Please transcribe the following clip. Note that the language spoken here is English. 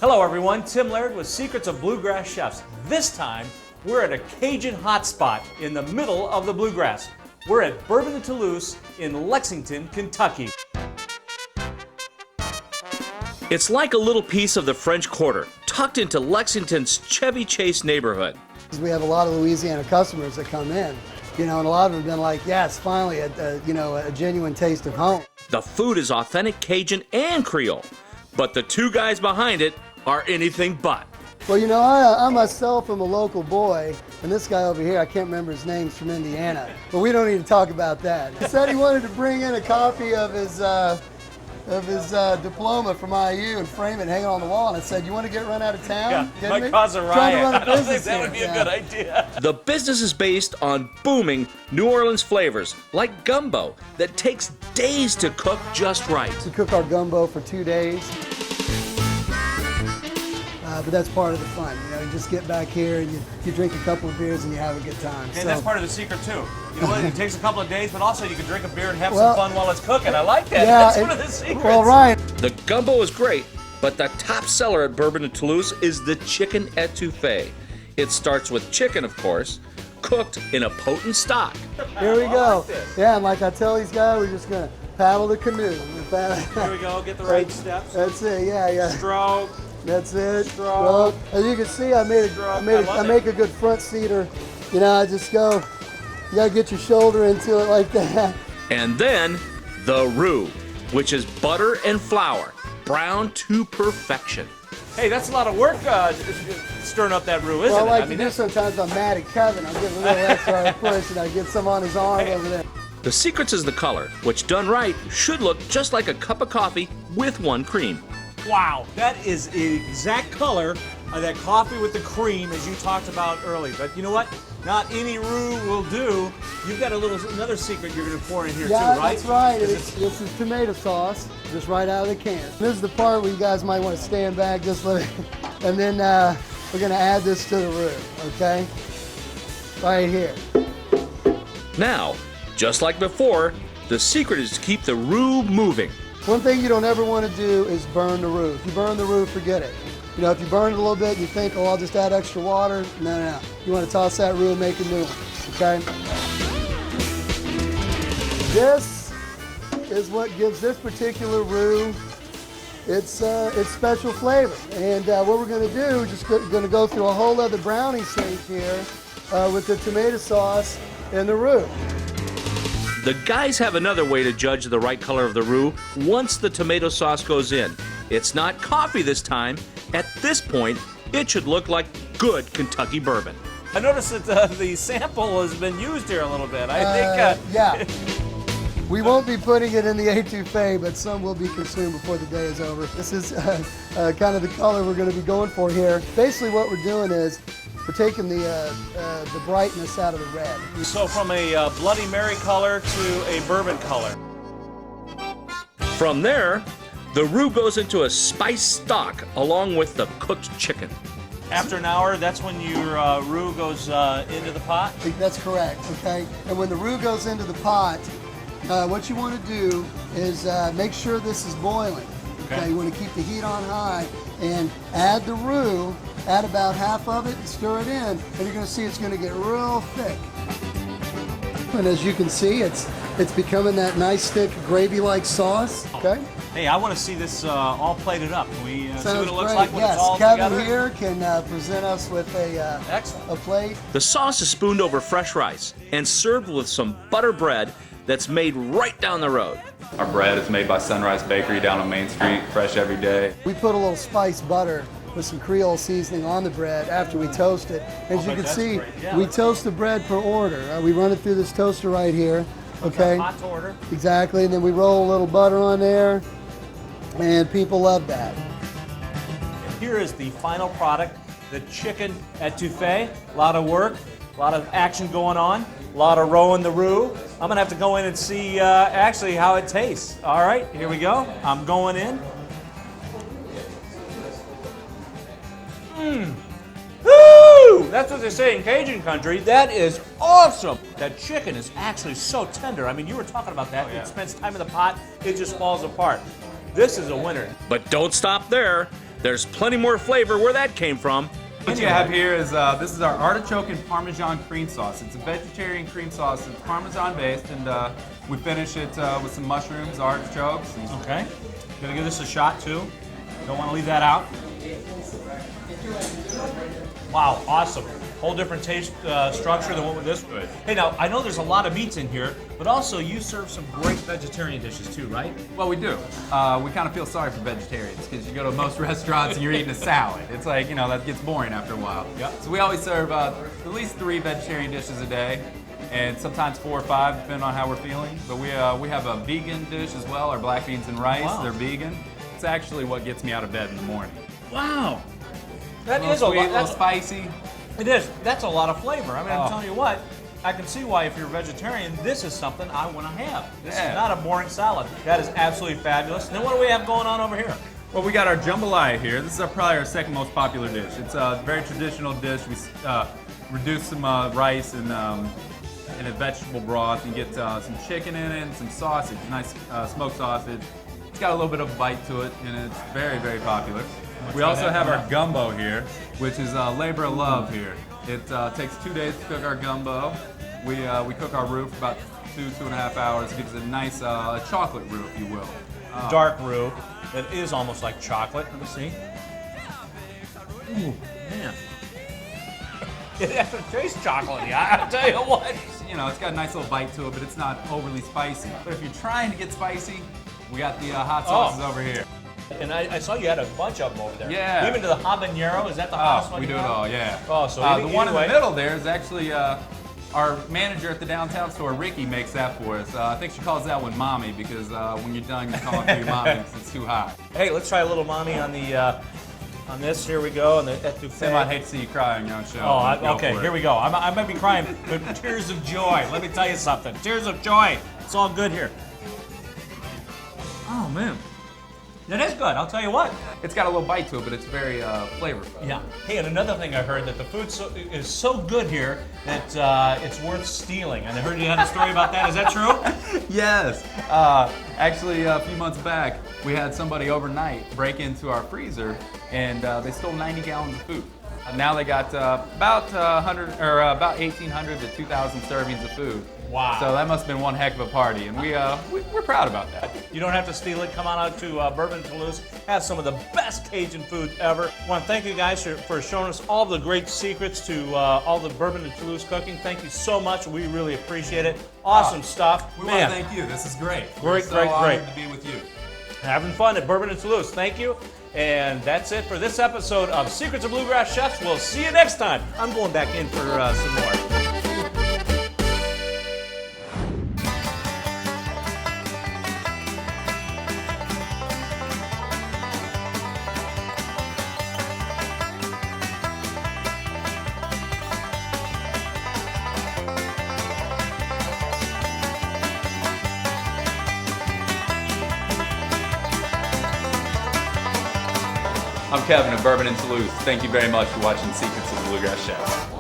Hello everyone, Tim Laird with Secrets of Bluegrass Chefs. This time, we're at a Cajun hotspot in the middle of the bluegrass. We're at Bourbon N Toulouse in Lexington, Kentucky. It's like a little piece of the French Quarter, tucked into Lexington's Chevy Chase neighborhood. We have a lot of Louisiana customers that come in, and a lot of them have been like, yes, finally, a genuine taste of home. The food is authentic Cajun and Creole, but the two guys behind it are anything but. Well, I myself am a local boy, and this guy over here, I can't remember his name, he's from Indiana, but we don't need to talk about that. He said he wanted to bring in a copy of his diploma from IU and frame it and hang it on the wall, and I said, you want to get run out of town? Yeah, might cause a riot. Trying to run a I don't think business that would be here. a good idea. The business is based on booming New Orleans flavors, like gumbo, that takes days to cook just right. We cook our gumbo for 2 days. But that's part of the fun. You just get back here and you drink a couple of beers and you have a good time. And that's part of the secret too. You know what? It takes a couple of days, but also you can drink a beer and have some fun while it's cooking. I like that. Yeah, That's one of the secrets. Well, Ryan. The gumbo is great, but the top seller at Bourbon N Toulouse is the chicken etouffee. It starts with chicken, of course, cooked in a potent stock. Here we go. Yeah, and like I tell these guys, we're just gonna paddle the canoe. Here we go. Get the right steps. That's it. Yeah. Stroke. That's it. Stroke. As you can see, I make a good front seater. I just go. You gotta get your shoulder into it like that. And then the roux, which is butter and flour, browned to perfection. Hey, that's a lot of work stirring up that roux, isn't it? Well, I like to do sometimes. I'm mad at Kevin. I give a little extra push and I get some on his arm over there. The secret is the color, which done right should look just like a cup of coffee with one cream. Wow, that is the exact color of that coffee with the cream as you talked about earlier. But you know what? Not any roux will do. You've got another secret you're going to pour in here too, right? Yeah, that's right. This is tomato sauce, just right out of the can. This is the part where you guys might want to stand back just a little, and then we're going to add this to the roux, okay? Right here. Now, just like before, the secret is to keep the roux moving. One thing you don't ever want to do is burn the roux. If you burn the roux, forget it. If you burn it a little bit, you think, oh, I'll just add extra water. No. You want to toss that roux and make a new one, okay? This is what gives this particular roux its special flavor. And what we're going to do, just going to go through a whole other browning stage here with the tomato sauce and the roux. The guys have another way to judge the right color of the roux once the tomato sauce goes in. It's not coffee this time. At this point, it should look like good Kentucky bourbon. I noticed that the sample has been used here a little bit. I think. Yeah. We won't be putting it in the etouffee, but some will be consumed before the day is over. This is kind of the color we're going to be going for here. Basically, what we're doing is we're taking the brightness out of the red. So from a Bloody Mary color to a bourbon color. From there, the roux goes into a spice stock along with the cooked chicken. After an hour, that's when your roux goes into the pot? That's correct, okay? And when the roux goes into the pot, what you want to do is make sure this is boiling. Okay? You want to keep the heat on high and add the roux, add about half of it, and stir it in, and you're going to see it's going to get real thick. And as you can see, it's becoming that nice thick gravy-like sauce. Okay. Hey, I want to see this all plated up. Can we see what it looks great. like when it's all Kevin together? here can present us with a plate. The sauce is spooned over fresh rice and served with some butter bread that's made right down the road. Our bread is made by Sunrise Bakery down on Main Street, fresh every day. We put a little spiced butter with some Creole seasoning on the bread after we toast it. As you can see, we toast the bread per order. We run it through this toaster right here. Okay. Hot to order. Exactly, and then we roll a little butter on there, and people love that. Here is the final product, the chicken etouffee. A lot of work, a lot of action going on, a lot of rolling the roux. I'm gonna have to go in and see actually how it tastes. All right, here we go. I'm going in. Woo! That's what they say in Cajun country. That is awesome. That chicken is actually so tender. I mean, you were talking about that. It spends time in the pot, it just falls apart. This is a winner. But don't stop there. There's plenty more flavor where that came from. What you have here is, this is our artichoke and Parmesan cream sauce. It's a vegetarian cream sauce. It's Parmesan based, and we finish it with some mushrooms, artichokes. Okay. Gonna give this a shot too. Don't want to leave that out. Wow, awesome. Whole different taste structure than what with this would. Hey, now, I know there's a lot of meats in here, but also you serve some great vegetarian dishes too, right? Well, we do. We kind of feel sorry for vegetarians because you go to most restaurants and you're eating a salad. It's like, you know, that gets boring after a while. Yep. So we always serve at least 3 vegetarian dishes a day, and sometimes 4 or 5, depending on how we're feeling. But we have a vegan dish as well, our black beans and rice. Wow. They're vegan. It's actually what gets me out of bed in the morning. Wow. That A little is a sweet, lot. a little spicy. It is. That's a lot of flavor. I mean, I'm Oh. telling you what, I can see why if you're a vegetarian, this is something I want to have. This Yeah. is not a boring salad. That is absolutely fabulous. And then what do we have going on over here? Well, we got our jambalaya here. This is probably our second most popular dish. It's a very traditional dish. We reduce some rice and a vegetable broth and get some chicken in it and some sausage, nice smoked sausage. It's got a little bit of a bite to it, and it's very, very popular. We also have our gumbo here, which is a labor of love here. It takes 2 days to cook our gumbo. We cook our roux for about 2.5 hours. It gives it a nice chocolate roux, if you will. Dark roux that is almost like chocolate. Let me see. Ooh, man. It actually tastes chocolatey. I'll tell you what. You know, it's got a nice little bite to it, but it's not overly spicy. But if you're trying to get spicy, we got the hot sauces over here. And I saw you had a bunch of them over there. Yeah. Even to the habanero, is that the hottest one we you do it have? all, yeah. Oh, so the one in the middle there is actually our manager at the downtown store, Ricky, makes that for us. I think she calls that one mommy because when you're done, you call it your mommy because it's too hot. Hey, let's try a little mommy on the on this. Here we go. On the etouffee. Sam, I'd hate to see you cry on your own show. Oh, okay. Here we go. I might be crying, but tears of joy. Let me tell you something. Tears of joy. It's all good here. Oh man, that is good. I'll tell you what. It's got a little bite to it, but it's very flavorful. Yeah. Hey, and another thing I heard that the food is so good here that it's worth stealing. And I heard you had a story about that. Is that true? Yes. Actually, a few months back, we had somebody overnight break into our freezer, and they stole 90 gallons of food. Now they got about 1,800 to 2,000 servings of food. Wow. So that must have been one heck of a party, and we're proud about that. You don't have to steal it. Come on out to Bourbon N Toulouse. Have some of the best Cajun food ever. I want to thank you guys for showing us all the great secrets to all the Bourbon N Toulouse cooking. Thank you so much. We really appreciate it. Awesome stuff. We want to thank you. This is great. Great, We're so great. honored to be with you. Having fun at Bourbon N Toulouse. Thank you. And that's it for this episode of Secrets of Bluegrass Chefs. We'll see you next time. I'm going back in for some more. I'm Kevin of Bourbon N Toulouse. Thank you very much for watching Secrets of the Bluegrass Chef.